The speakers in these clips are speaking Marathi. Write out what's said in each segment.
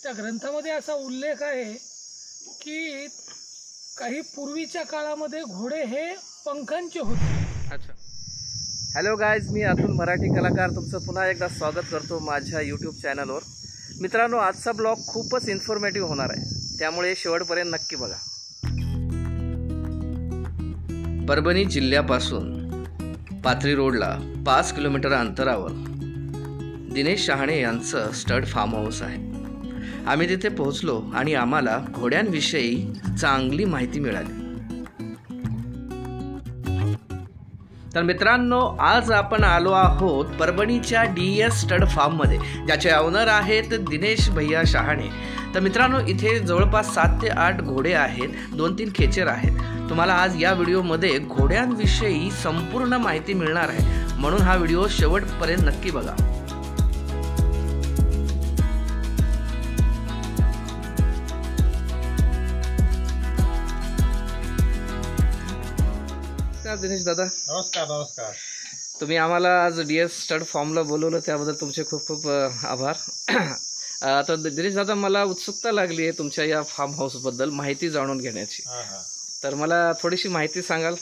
त्या ग्रंथामध्ये असा उल्लेख आहे की काही पूर्वीच्या काळामध्ये घोडे हे पंखांचे होते. अच्छा. हॅलो गाईज, मी अतुल मराठी कलाकार तुमचं पुन्हा एकदा स्वागत करतो माझ्या यूट्यूब चॅनलवर. मित्रांनो, आजचा ब्लॉग खूपच इन्फॉर्मेटिव्ह होणार आहे, त्यामुळे शेवटपर्यंत नक्की बघा. परभणी जिल्ह्यापासून पाथरी रोडला 5 किलोमीटर अंतरावर दिनेश शहाणे यांचं स्टड फार्म हाऊस आहे. आम्ही तिथे पोहोचलो आणि आम्हाला घोड्यांविषयी चांगली माहिती मिळाली. तर मित्रांनो, आज आपण आलो आहोत परभणीच्या DS स्टड फार्ममध्ये, ज्याचे ओनर आहेत दिनेश भैया शहाणे. तर मित्रांनो, इथे जवळपास 7 ते 8 घोडे आहेत, 2-3 खेचर आहेत. तुम्हाला आज या व्हिडिओमध्ये घोड्यांविषयी संपूर्ण माहिती मिळणार आहे, म्हणून हा व्हिडिओ शेवटपर्यंत नक्की बघा. दिनेश दादा, नमस्कार. नमस्कार. तुम्ही आम्हाला आज DS स्टड फार्मला बोलवलं, त्याबद्दल तुमचे खूप खूप आभार. तर दिनेश दादा, मला उत्सुकता लागली आहे तुमच्या या फार्म हाऊसबद्दल माहिती जाणून घेण्याची. तर मला थोडीशी माहिती सांगाल?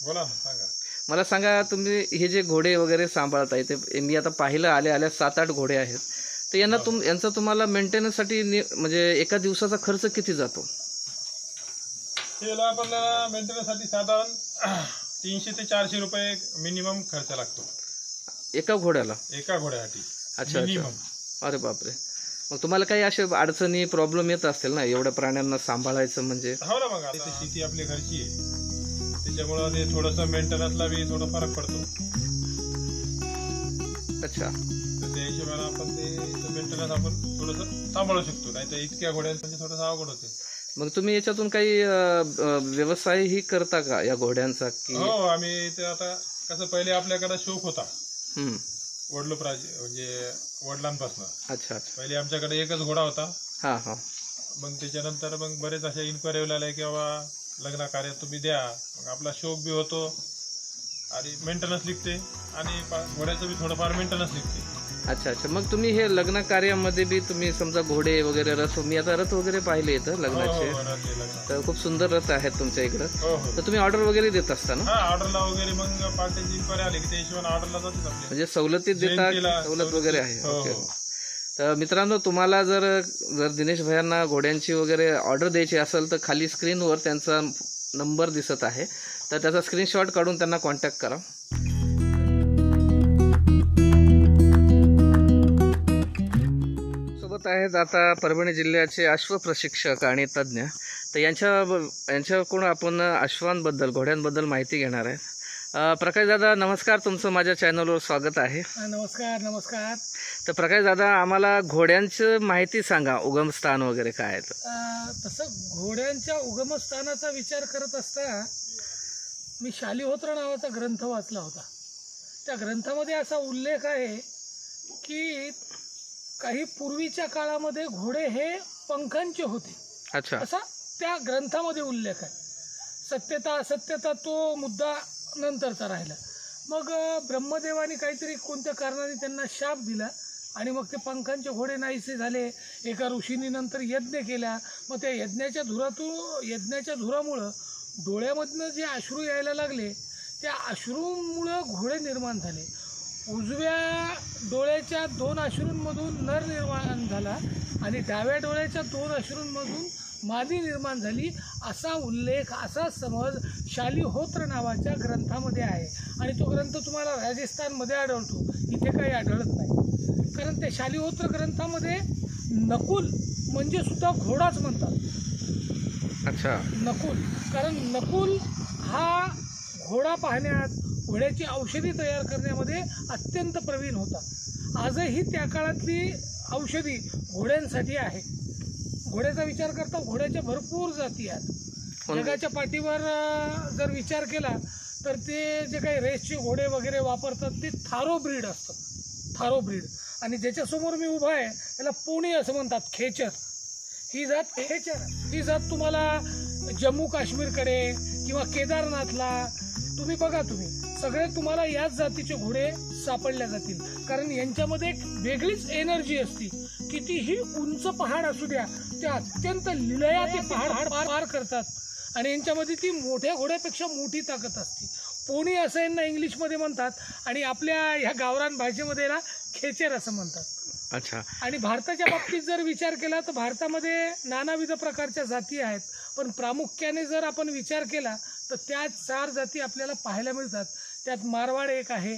बोला, सांगा. मला सांगा, तुम्ही हे जे घोडे वगैरे सांभाळताय, ते मी आता पाहिलं आल्या 7-8 घोडे आहेत, तर यांचा तुम्हाला मेंटेनन्ससाठी म्हणजे एका दिवसाचा खर्च किती जातो? आपल्याला मेंटेनन्ससाठी साधारण 300 ते 400 रुपये मिनिमम खर्च लागतो एका घोड्याला, एका घोड्यासाठी. अच्छा अच्छा. अरे बापरे. मग तुम्हाला काही असे अडचणी प्रॉब्लेम येत असतील ना एवढ्या प्राण्यांना सांभाळायचं म्हणजे? हो ना. मग आता शेती आपली घरची आहे, त्याच्यामुळे ते थोडंसं मेंटेनन्सला बी थोडा फरक पडतो. अच्छा. तर त्या हिशोबाने आपण ते मेंटेनन्स आपण थोडंसं सांभाळू शकतो, नाही तर इतक्या घोड्यांचं थोडंसं अवघड होते. मग तुम्ही याच्यातून काही व्यवसायही करता का या घोड्यांचा? की हो, आम्ही ते आता कसं पहिले आपल्याकडे शौक होता म्हणजे वडिलांपासून. अच्छा अच्छा. पहिले आमच्याकडे एकच घोडा होता. हा हा. मग त्याच्यानंतर मग बरेच अशा इन्क्वायरी आल्या की बाबा लग्न कार्यात तुम्ही द्या. मग आपला शौक बी होतो आणि मेंटेनन्स निघते आणि घोड्याचं बी थोडंफार मेंटेनन्स निघते. अच्छा अच्छा. मग तुम्ही हे लग्न कार्यामध्ये बी तुम्ही समजा घोडे वगैरे, रथ, मी आता रथ वगैरे पाहिले इथं लग्नाचे, तर खूप सुंदर रथ आहेत तुमच्या इकडं. तर तुम्ही ऑर्डर वगैरे देत असता ना? ऑर्डरला वगैरे मग पार्टीची इन्क्वायरी आली की त्या हिशोबाने ऑर्डरला जातात आपले. म्हणजे सवलतीत देता, सवलत वगैरे आहे. ओके. तर मित्रांनो, तुम्हाला जर दिनेश भैयांना घोड्यांची वगैरे ऑर्डर द्यायची असेल तर खाली स्क्रीनवर त्यांचा नंबर दिसत आहे, तर त्याचा स्क्रीनशॉट काढून त्यांना कॉन्टॅक्ट करा. सोबत आहेत आता परभणी जिल्ह्याचे अश्व प्रशिक्षक आणि तज्ज्ञ. तर यांच्याकडून आपण अश्वांबद्दल, घोड्यांबद्दल माहिती घेणार आहे. प्रकाश दादा, नमस्कार. तुमचं माझ्या चॅनलवर स्वागत आहे. नमस्कार. नमस्कार. तर प्रकाश दादा, आम्हाला घोड्यांची माहिती सांगा, उगमस्थान वगैरे काय आहे? तसं घोड्यांच्या उगमस्थानाचा विचार करत असता मी शालिहोत्र नावाचा ग्रंथ वाचला होता. त्या ग्रंथामध्ये असा उल्लेख आहे की काही पूर्वीच्या काळामध्ये घोडे हे पंखांचे होते. अच्छा. असा त्या ग्रंथामध्ये उल्लेख आहे. सत्यता असत्यता तो मुद्दा नंतरचा राहिला. मग ब्रह्मदेवाने काहीतरी कोणत्या कारणाने त्यांना शाप दिला आणि मग ते पंखांचे घोडे नाहीसे झाले. एका ऋषीने नंतर यज्ञ केला. मग त्या यज्ञाच्या धुरामुळं डोळ्यामधनं जे अश्रू यायला लागले, त्या अश्रूमुळं घोडे निर्माण झाले. उजव्या डोळ्याच्या 2 अश्रूंमधून नर निर्माण झाला आणि डाव्या डोळ्याच्या 2 अश्रूंमधून मादी निर्माण झाली, असा उल्लेख, असा समज शालिहोत्र नावाच्या ग्रंथामध्ये आहे. आणि तो ग्रंथ तुम्हाला राजस्थानमध्ये आढळतो, इथे काही आढळत नाही. कारण त्या शालिहोत्र ग्रंथामध्ये नकुल म्हणजे सुद्धा घोडाच म्हणतात. अच्छा. नकुल, कारण नकुल हा घोडा पाहण्यात, घोड्याची औषधी तयार करण्यामध्ये अत्यंत प्रवीण होता. आजही त्या काळातली औषधी घोड्यांसाठी आहे. घोड्याचा विचार करता घोड्याच्या भरपूर जाती आहेत. जगाच्या पाठीवर जर विचार केला तर ते जे काही रेसचे घोडे वगैरे वापरतात ते थारो ब्रीड असतात. थारो ब्रीड. आणि ज्याच्यासमोर मी उभा आहे त्याला पोणी असं म्हणतात, खेचर. ही जात तुम्हाला जम्मू काश्मीरकडे किंवा केदारनाथला तुम्ही बघा, सगळे तुम्हाला याच जातीचे घोडे सापडल्या जातील. कारण यांच्यामध्ये एक वेगळीच एनर्जी असते, कितीही उंच पहाड असू द्या, ते अत्यंत लिलया ते पहाड पार करतात. आणि यांच्यामध्ये ती मोठ्या घोड्यापेक्षा मोठी ताकद असते. पोणी असं यांना इंग्लिशमध्ये म्हणतात आणि आपल्या ह्या गावरान भाषेमध्ये याला खेचर असं म्हणतात. अच्छा. आणि भारताच्या बाबतीत जर विचार केला तर भारतामध्ये नानाविध प्रकारच्या जाती आहेत, पण प्रामुख्याने जर आपण विचार केला तर त्या 4 जाती आपल्याला पाहायला मिळतात. त्यात मारवाड एक आहे,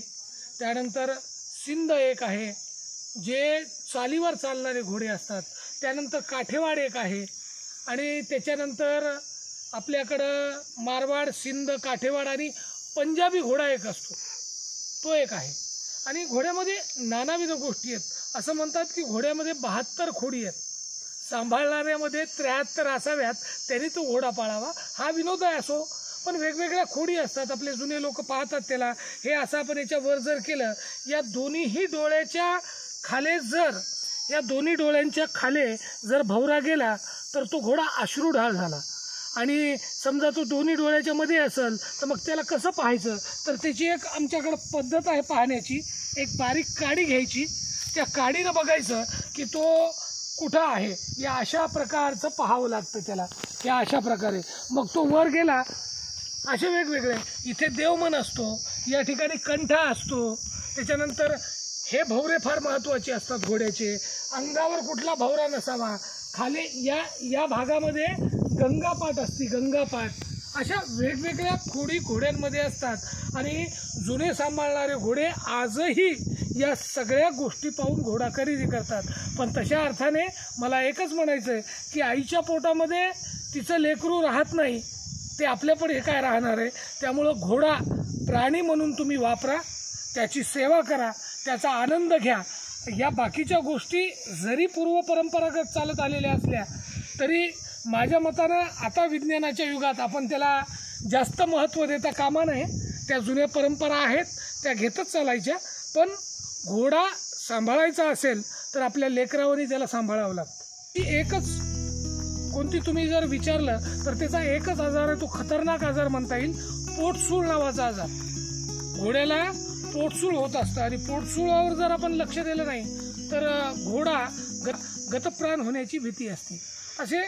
त्यानंतर सिंध एक आहे, जे चालीवर चालणारे घोडे असतात, त्यानंतर काठेवाड एक आहे, आणि त्याच्यानंतर आपल्याकडं मारवाड, सिंध, काठेवाड आणि पंजाबी घोडा एक असतो, तो एक आहे. आणि घोड्यामध्ये नानाविध गोष्टी आहेत. असं म्हणतात की घोड्यामध्ये 72 खोडी आहेत, सांभाळणाऱ्यामध्ये 73 असाव्यात, त्यांनी तो घोडा पाळावा. हा विनोद आहे असो, पण वेगवेगळ्या खोडी असतात. आपले जुने लोक पाहतात त्याला. हे असं आपण याच्यावर जर केलं, या दोन्ही डोळ्याच्या खाले जर भवरा गेला तर तो घोडा अश्रुढाळ झाला. आणि समजा तो दोन्ही डोळ्याच्या मध्ये असेल तर मग त्याला कसं पाहायचं, तर त्याची एक आमच्याकडं पद्धत आहे पाहण्याची. एक बारीक काडी घ्यायची, त्या काडीनं बघायचं की तो कुठं आहे, या अशा प्रकारचं पाहावं लागतं त्याला, या अशा प्रकारे. मग तो वर गेला. असे वेगवेगळे इथे देवमन असतो, या ठिकाणी कंठा असतो. त्याच्यानंतर हे भवरे फार महत्त्वाचे असतात घोड्याचे. अंगावर कुठला भवरा नसावा. खाली या भागामध्ये गंगापाट असते, गंगापाट. अशा वेगवेगळ्या खोडी घोड्यांमध्ये असतात. आणि जुने सांभाळणारे घोडे आजही या सगळ्या गोष्टी पाहून घोडा खरेदी करतात. पण तशा अर्थाने मला एकच म्हणायचं आहे की आईच्या पोटामध्ये तिचं लेकरू राहत नाही, ते आपल्यापुढे काय राहणार आहे. त्यामुळं घोडा प्राणी म्हणून तुम्ही वापरा, त्याची सेवा करा, त्याचा आनंद घ्या. या बाकीच्या गोष्टी जरी पूर्वपरंपरागत चालत आलेल्या असल्या तरी माझ्या मतानं आता विज्ञानाच्या युगात आपण त्याला जास्त महत्त्व देता कामा नये. त्या जुन्या परंपरा आहेत त्या घेतच चालायच्या. पण घोडा सांभाळायचा असेल तर आपल्या लेकरावरही त्याला सांभाळावं लागतं. ती एकच कोणती तुम्ही जर विचारलं तर त्याचा एकच आजार आहे, तो खतरनाक आजार म्हणता येईल, पोटसूळ नावाचा आजार. घोड्याला पोटसूळ होत असतं आणि पोटसूळावर जर आपण लक्ष दिलं नाही तर घोडा गतप्राण होण्याची भीती असते. असे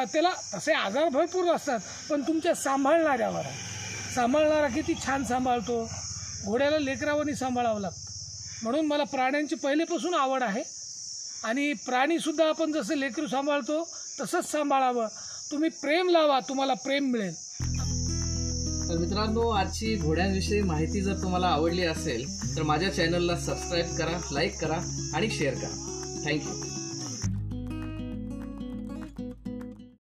त्याला तसे आजार भरपूर असतात, पण तुमच्या सांभाळणाऱ्यावर आहे. सांभाळणारा किती छान सांभाळतो. घोड्याला लेकरावानी सांभाळावं लागतं. म्हणून मला प्राण्यांची पहिलेपासून आवड आहे. आणि प्राणीसुद्धा आपण जसं लेकरू सांभाळतो तसंच सांभाळावं. तुम्ही प्रेम लावा, तुम्हाला प्रेम मिळेल. तर मित्रांनो, आजची घोड्यांविषयी माहिती जर तुम्हाला आवडली असेल तर माझ्या चॅनलला सबस्क्राईब करा, लाईक करा आणि शेअर करा. थँक्यू.